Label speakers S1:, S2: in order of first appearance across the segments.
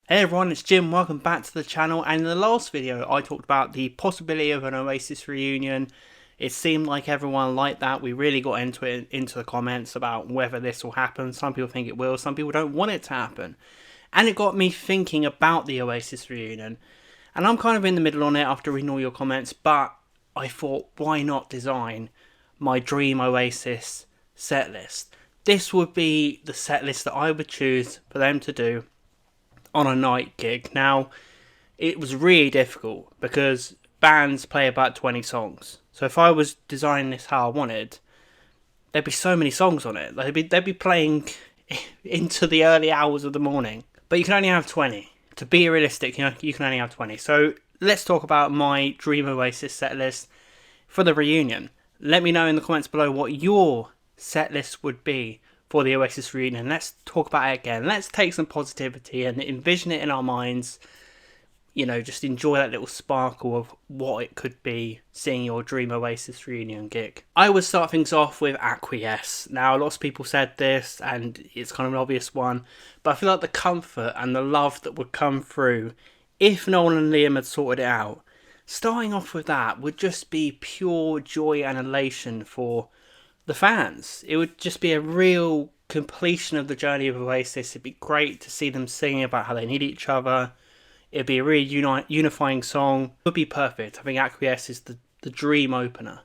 S1: Hey everyone, it's Jim, welcome back to the channel, and in the last video I talked about the possibility of an Oasis reunion. It seemed like everyone liked that. We really got into the comments about whether this will happen. Some people think it will, some people don't want it to happen. And it got me thinking about the Oasis reunion. And I'm kind of in the middle on it after reading all your comments, but I thought, why not design my dream Oasis set list? This would be the set list that I would choose for them to do on a night gig. Now, it was really difficult because bands play about 20 songs. So if I was designing this how I wanted, there'd be so many songs on it. They'd be playing into the early hours of the morning. But you can only have 20. To be realistic, you can only have 20. So let's talk about my Dream Oasis set list for the reunion. Let me know in the comments below what your set list would be for the Oasis reunion. Let's talk about it again. Let's take some positivity and envision it in our minds. You know, just enjoy that little sparkle of what it could be seeing your dream Oasis reunion gig. I would start things off with Acquiesce. Now, lots of people said this, and it's kind of an obvious one, but I feel like the comfort and the love that would come through if Noel and Liam had sorted it out, starting off with that would just be pure joy and elation for the fans. It would just be a real completion of the journey of Oasis. It'd be great to see them singing about how they need each other. It'd be a really unifying song. It would be perfect. I think Acquiesce is the dream opener.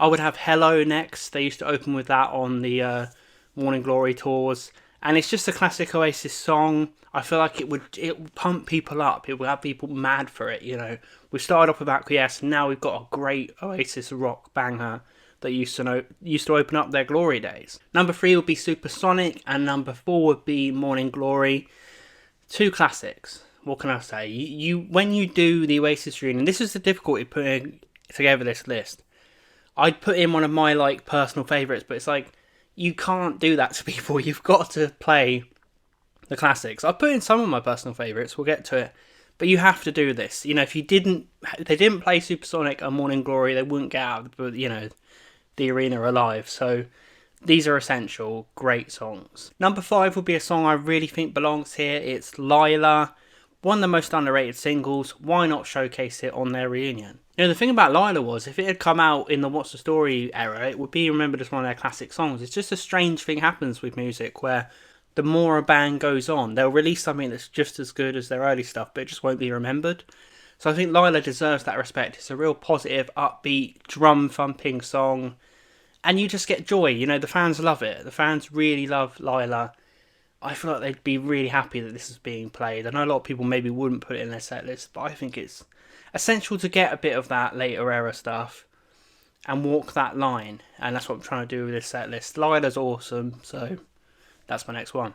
S1: I would have Hello next. They used to open with that on the Morning Glory tours. And it's just a classic Oasis song. I feel like it would pump people up. It would have people mad for it, you know. We started off with Acquiesce, and now we've got a great Oasis rock banger that used to open up their glory days. Number 3 would be Supersonic, and number 4 would be Morning Glory. Two classics. What can I say? When you do the Oasis reunion, this is the difficulty putting together this list. I'd put in one of my personal favourites, but it's like, you can't do that to people. You've got to play the classics. I've put in some of my personal favourites, we'll get to it, but you have to do this. You know, if they didn't play Supersonic and Morning Glory, they wouldn't get out of the arena alive. So these are essential, great songs. Number 5 would be a song I really think belongs here. It's Lyla, one of the most underrated singles. Why not showcase it on their reunion? You know, the thing about Lyla was, if it had come out in the What's the Story era, it would be remembered as one of their classic songs. It's just a strange thing happens with music, where the more a band goes on, they'll release something that's just as good as their early stuff, but it just won't be remembered. So I think Lyla deserves that respect. It's a real positive, upbeat, drum-thumping song, and you just get joy. You know, the fans love it. The fans really love Lyla. I feel like they'd be really happy that this is being played. I know a lot of people maybe wouldn't put it in their set list, but I think it's essential to get a bit of that later era stuff and walk that line. And that's what I'm trying to do with this set list. Lyla's awesome, so that's my next one.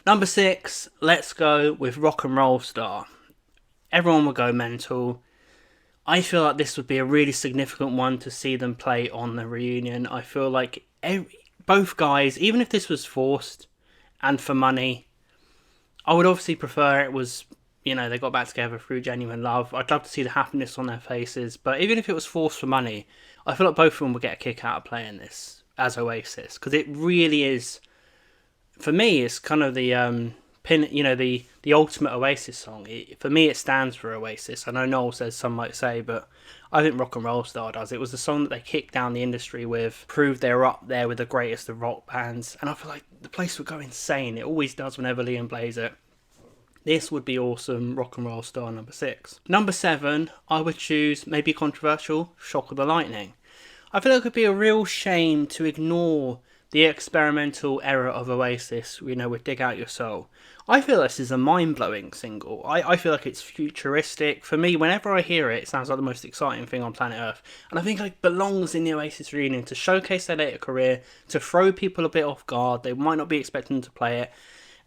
S1: Number 6, let's go with Rock and Roll Star. Everyone will go mental. I feel like this would be a really significant one to see them play on the reunion. I feel like both guys, even if this was forced and for money, I would obviously prefer it was, you know, they got back together through genuine love. I'd love to see the happiness on their faces, but even if it was forced for money, I feel like both of them would get a kick out of playing this as Oasis, because it really is, for me, it's kind of the the ultimate Oasis song. For me, it stands for Oasis. I know Noel says some might say, but I think Rock and Roll Star does. It was the song that they kicked down the industry with, proved they're up there with the greatest of rock bands, and I feel like the place would go insane. It always does whenever Liam plays it. This would be awesome. Rock and Roll Star, number 6. Number 7, I would choose, maybe controversial, Shock of the Lightning. I feel like it would be a real shame to ignore the experimental era of Oasis, you know, with Dig Out Your Soul. I feel this is a mind-blowing single. I feel like it's futuristic. For me, whenever I hear it, it sounds like the most exciting thing on planet Earth. And I think it belongs in the Oasis reunion to showcase their later career, to throw people a bit off guard. They might not be expecting to play it.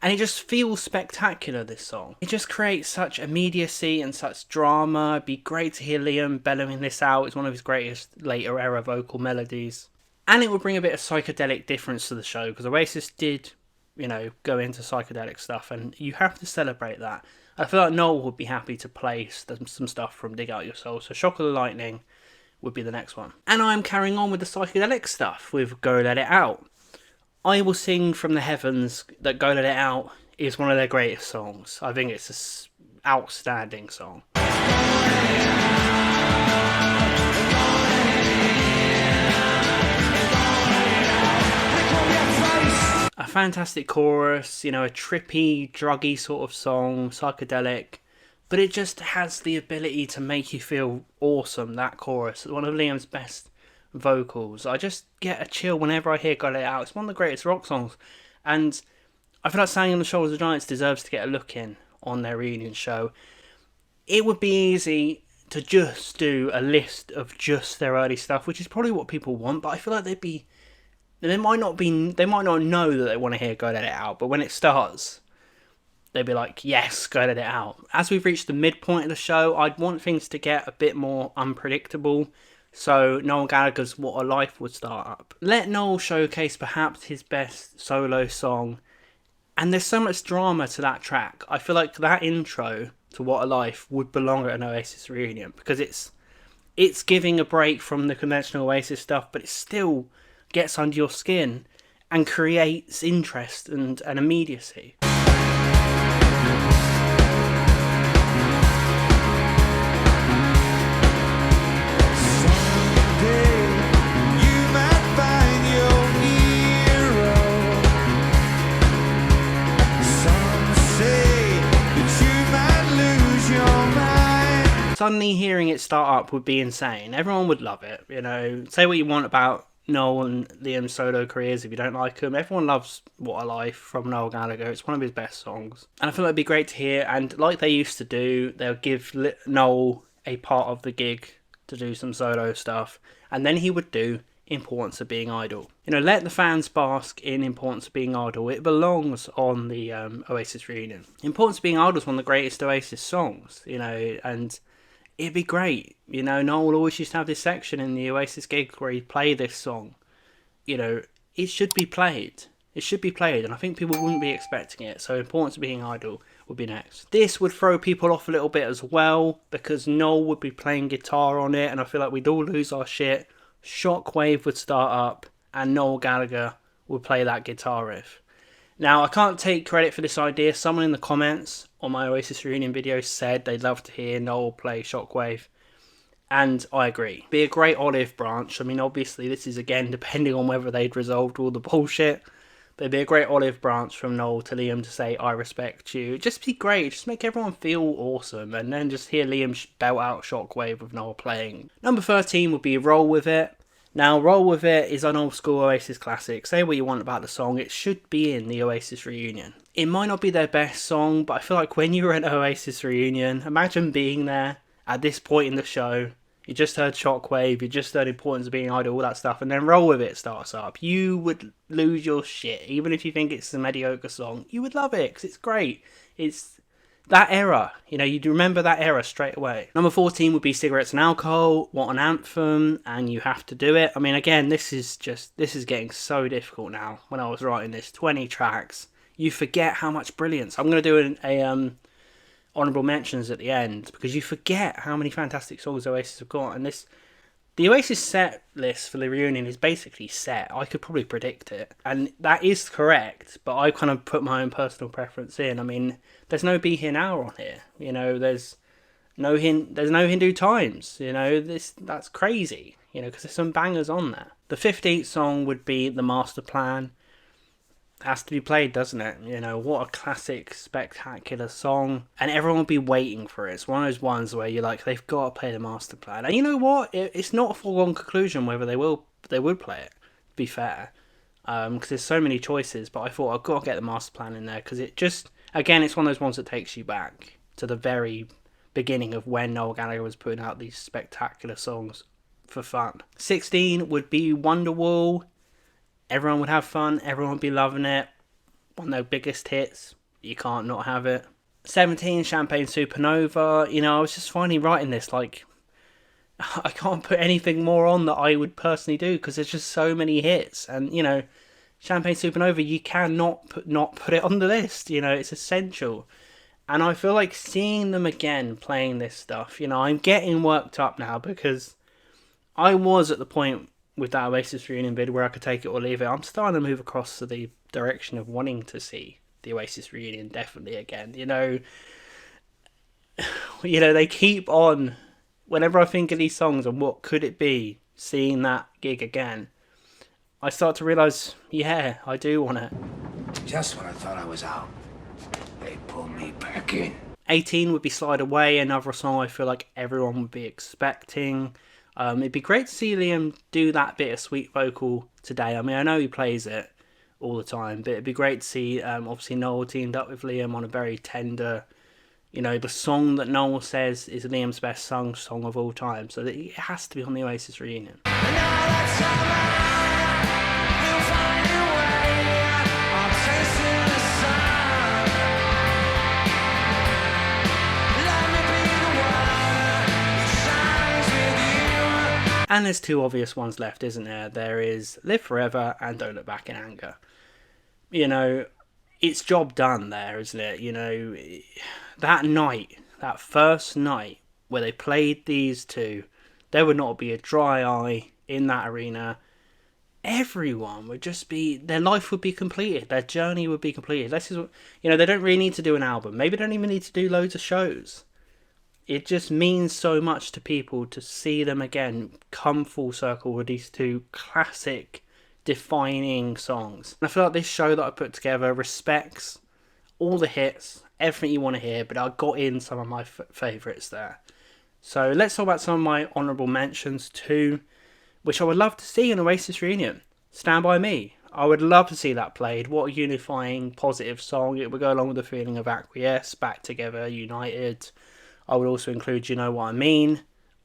S1: And it just feels spectacular, this song. It just creates such immediacy and such drama. It'd be great to hear Liam bellowing this out. It's one of his greatest later era vocal melodies. And it would bring a bit of psychedelic difference to the show, because Oasis did, you know, go into psychedelic stuff, and you have to celebrate that. I feel like Noel would be happy to play some stuff from Dig Out Your Soul, so Shock of the Lightning would be the next one. And I'm carrying on with the psychedelic stuff with Go Let It Out. I Will Sing from the Heavens that Go Let It Out is one of their greatest songs. I think it's an outstanding song. A fantastic chorus, you know, a trippy, druggy sort of song, psychedelic, but it just has the ability to make you feel awesome, that chorus. It's one of Liam's best vocals. I just get a chill whenever I hear Got It Out. It's one of the greatest rock songs, and I feel like Standing on the Shoulders of Giants deserves to get a look in on their reunion show. It would be easy to just do a list of just their early stuff, which is probably what people want, but I feel like they might not know that they want to hear Go Let It Out, but when it starts, they'd be like, yes, Go Let It Out. As we've reached the midpoint of the show, I'd want things to get a bit more unpredictable, so Noel Gallagher's What a Life would start up. Let Noel showcase perhaps his best solo song, and there's so much drama to that track. I feel like that intro to What a Life would belong at an Oasis reunion, because it's giving a break from the conventional Oasis stuff, but it still gets under your skin and creates interest and immediacy. Suddenly hearing it start up would be insane. Everyone would love it, you know. Say what you want about Noel and Liam's solo careers if you don't like them. Everyone loves What a Life from Noel Gallagher. It's one of his best songs. And I feel like it'd be great to hear, and like they used to do, they'll give Noel a part of the gig to do some solo stuff, and then he would do Importance of Being Idle. You know, let the fans bask in Importance of Being Idle. It belongs on the Oasis reunion. Importance of Being Idle is one of the greatest Oasis songs, you know, and it'd be great. You know, Noel always used to have this section in the Oasis gigs where he'd play this song. You know, it should be played. It should be played, and I think people wouldn't be expecting it. So Importance of Being Idle would be next. This would throw people off a little bit as well, because Noel would be playing guitar on it, and I feel like we'd all lose our shit. Shockwave would start up, and Noel Gallagher would play that guitar riff. Now, I can't take credit for this idea. Someone in the comments on my Oasis reunion video said they'd love to hear Noel play Shockwave, and I agree. Be a great olive branch. I mean, obviously, this is again depending on whether they'd resolved all the bullshit, but it'd be a great olive branch from Noel to Liam to say, I respect you. Just be great. Just make everyone feel awesome, and then just hear Liam belt out Shockwave with Noel playing. Number 13 would be Roll With It. Now, Roll With It is an old school Oasis classic. Say what you want about the song, it should be in the Oasis reunion. It might not be their best song, but I feel like when you were at an Oasis reunion, imagine being there at this point in the show. You just heard Shockwave, you just heard Importance of Being Idle, all that stuff, and then Roll With It starts up. You would lose your shit. Even if you think it's a mediocre song, you would love it, because it's great. It's that era, you know, you'd remember that era straight away. Number 14 would be Cigarettes and Alcohol. What an anthem, and You Have to Do It. I mean, again, this is getting so difficult now. When I was writing this, 20 tracks, you forget how much brilliance. I'm going to do a honourable mentions at the end, because you forget how many fantastic songs Oasis have got, and the Oasis set list for the reunion is basically set. I could probably predict it, and that is correct, but I kind of put my own personal preference in. I mean, there's no Be Here Now on here, you know, there's no Hindu Times, you know, that's crazy, you know, because there's some bangers on there. The 15th song would be The Masterplan. Has to be played, doesn't it? You know, what a classic, spectacular song, and everyone will be waiting for it. It's one of those ones where you're like, they've got to play the Masterplan, and you know what? It's not a foregone conclusion whether they would play it. To be fair, because there's so many choices. But I thought I've got to get the Masterplan in there, because it just, again, it's one of those ones that takes you back to the very beginning of when Noel Gallagher was putting out these spectacular songs for fun. 16 would be Wonderwall. Everyone would have fun, everyone would be loving it. one of their biggest hits. You can't not have it. 17, Champagne Supernova. You know, I was just finally writing this, like, I can't put anything more on that I would personally do because there's just so many hits. And, you know, Champagne Supernova, you cannot not put it on the list. You know, it's essential. And I feel like seeing them again playing this stuff, you know, I'm getting worked up now because I was at the point with that Oasis Reunion bid where I could take it or leave it. I'm starting to move across to the direction of wanting to see the Oasis Reunion definitely again. You know, they keep on. Whenever I think of these songs and what could it be, seeing that gig again, I start to realise, yeah, I do want it.
S2: Just when I thought I was out, they pulled me back in.
S1: 18 would be Slide Away, another song I feel like everyone would be expecting. It'd be great to see Liam do that bit of sweet vocal today. I mean, I know he plays it all the time, but it'd be great to see, obviously, Noel teamed up with Liam on a very tender, you know, the song that Noel says is Liam's best song of all time. So it has to be on the Oasis Reunion. And there's two obvious ones left, isn't there? There is Live Forever and Don't Look Back in Anger. You know, it's job done there, isn't it? You know, that night, that first night where they played these two, there would not be a dry eye in that arena. Everyone would just be, their life would be completed. Their journey would be completed. This is, you know, they don't really need to do an album. Maybe they don't even need to do loads of shows. It just means so much to people to see them again come full circle with these two classic defining songs. And I feel like this show that I put together respects all the hits, everything you want to hear, but I got in some of my favourites there. So let's talk about some of my honourable mentions too, which I would love to see in Oasis Reunion. Stand By Me. I would love to see that played. What a unifying, positive song. It would go along with the feeling of Acquiesce, Back Together, United. I would also include You Know What I Mean.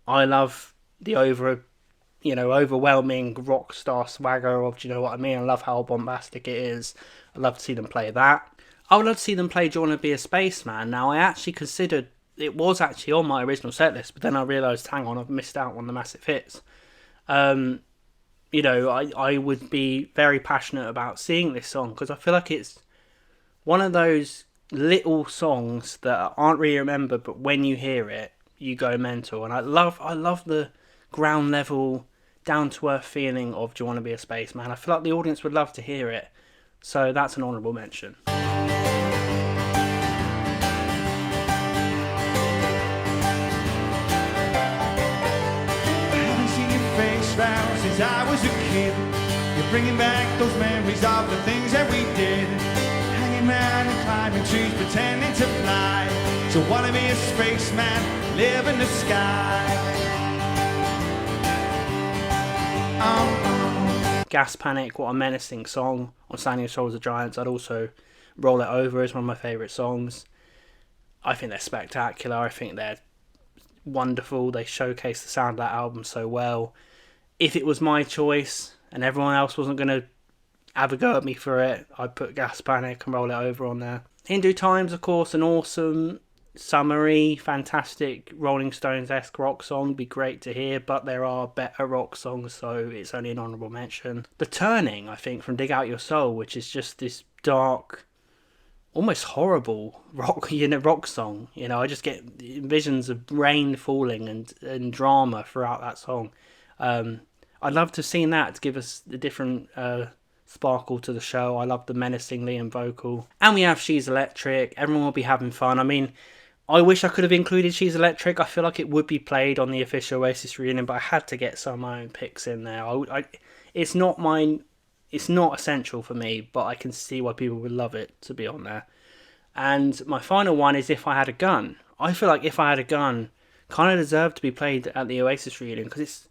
S1: I love the overwhelming rock star swagger of Do You Know What I Mean. I love how bombastic it is. I'd love to see them play that. I would love to see them play Do You Want to Be a Spaceman. Now, I actually considered it was actually on my original set list, but then I realised, hang on, I've missed out on the massive hits. You know, I would be very passionate about seeing this song because I feel like it's one of those little songs that aren't really remembered, but when you hear it, you go mental. And I love the ground level, down to earth feeling of Do You Want to Be a Spaceman? I feel like the audience would love to hear it, so that's an honourable mention.
S3: I haven't seen your face round since I was a kid. You're bringing back those memories of the things that we did. Hanging around and climbing trees, pretending to fly. So wanna be a spaceman, live in the sky.
S1: Gas Panic, what a menacing song on Standing on Shoulders of Giants. I'd also Roll It Over as one of my favourite songs. I think they're spectacular. I think they're wonderful. They showcase the sound of that album so well. If it was my choice and everyone else wasn't going to have a go at me for it, I'd put Gas Panic and Roll It Over on there. Hindu Times, of course, an awesome, summery, fantastic Rolling Stones-esque rock song. Be great to hear, but there are better rock songs, so it's only an honourable mention. The Turning, I think, from Dig Out Your Soul, which is just this dark, almost horrible rock song. You know, I just get visions of rain falling and drama throughout that song. I'd love to have seen that to give us a different sparkle to the show. I love the menacing Liam vocal. And we have She's Electric. Everyone will be having fun. I mean, I wish I could have included She's Electric. I feel like it would be played on the official Oasis Reunion, but I had to get some of my own picks in there. It's not mine. It's not essential for me, but I can see why people would love it to be on there. And my final one is If I Had a Gun. I feel like If I Had a Gun kind of deserved to be played at the Oasis Reunion because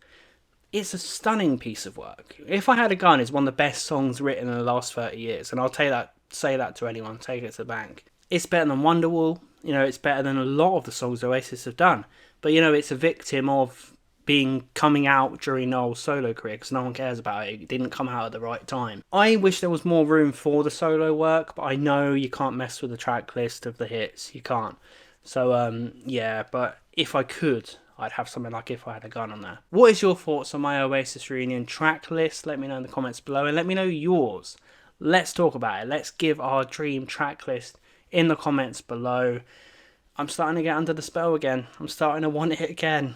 S1: it's a stunning piece of work. If I Had a Gun is one of the best songs written in the last 30 years, and I'll say that to anyone, take it to the bank. It's better than Wonderwall. You know, it's better than a lot of the songs Oasis have done. But, you know, it's a victim of coming out during Noel's solo career, because no one cares about it. It didn't come out at the right time. I wish there was more room for the solo work, but I know you can't mess with the track list of the hits. You can't. So yeah, but if I could, I'd have something like If I Had a Gun on there. What is your thoughts on my Oasis Reunion track list? Let me know in the comments below, and let me know yours. Let's talk about it. Let's give our dream track list in the comments below. I'm starting to get under the spell again. I'm starting to want it again.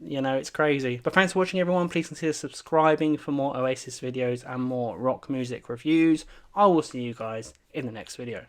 S1: You know, it's crazy. But thanks for watching, everyone. Please consider subscribing for more Oasis videos and more rock music reviews. I will see you guys in the next video.